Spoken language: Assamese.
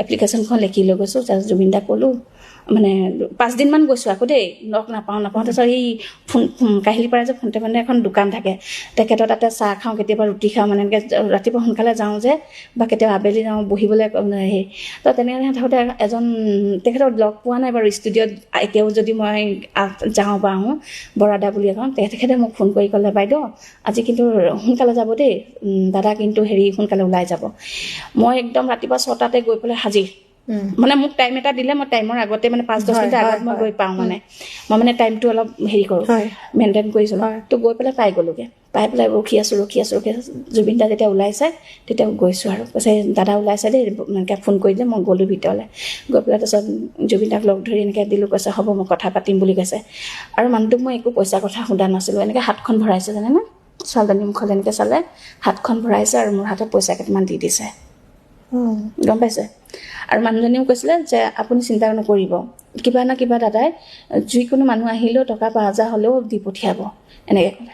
এপ্লিকেশ্যনখন লিখি লৈ গৈছোঁ তাৰপিছত জুবিন দাক ক'লোঁ মানে 5 দিনমান গৈছোঁ আকৌ দেই লগ নাপাওঁ তাৰপিছত এই কাহিলী পাৰা যে ফোনতে মানে এখন দোকান থাকে তেখেতৰ তাতে চাহ খাওঁ কেতিয়াবা ৰুটি খাওঁ মানে এনেকৈ ৰাতিপুৱা সোনকালে যাওঁ যে বা কেতিয়াবা আবেলি যাওঁ বহিবলৈ হেৰি তো তেনেকৈ থাকোঁতে এজন তেখেতক লগ পোৱা নাই বাৰু ষ্টুডিঅ'ত এতিয়াও যদি মই যাওঁ বা আহোঁ বৰাদা বুলি এখন তেখেতে মোক ফোন কৰি ক'লে বাইদেউ আজি কিন্তু সোনকালে যাব দেই দাদা কিন্তু হেৰি সোনকালে ওলাই যাব মই একদম ৰাতিপুৱা 6টাতে গৈ পেলাই হাজিৰ মানে মোক টাইম এটা দিলে মই টাইমৰ আগতে মানে 5-10 মিনিট আগত মই গৈ পাওঁ মানে মই মানে টাইমটো অলপ হেৰি কৰোঁ মেইনটেইন কৰিছিলোঁ তো গৈ পেলাই পাই গ'লোগৈ পাই পেলাই ৰখি আছোঁ জুবিন দা যেতিয়া ওলাইছে তেতিয়া গৈছোঁ আৰু কৈছে দাদা ওলাইছে দেই এনেকৈ ফোন কৰি দিলে মই গ'লোঁ ভিতৰলৈ গৈ পেলাই তাৰপিছত জুবিন দাক লগ ধৰি এনেকৈ দিলোঁ কৈছে হ'ব মই কথা পাতিম বুলি কৈছে আৰু মানুহটোক মই একো পইচা কথা সোধা নাছিলোঁ এনেকৈ হাতখন ভৰাইছে জানেনে ছোৱালীজনী মুখলৈ এনেকৈ চালে হাতখন ভৰাইছে আৰু মোৰ হাতত পইচা কেইটামান দি দিছে গম পাইছে আৰু মানুহজনীও কৈছিলে যে আপুনি চিন্তা নকৰিব কিবা না কিবা দাদাই যিকোনো মানুহ আহিলেও টকা 5,000 হ'লেও দি পঠিয়াব এনেকৈ ক'লে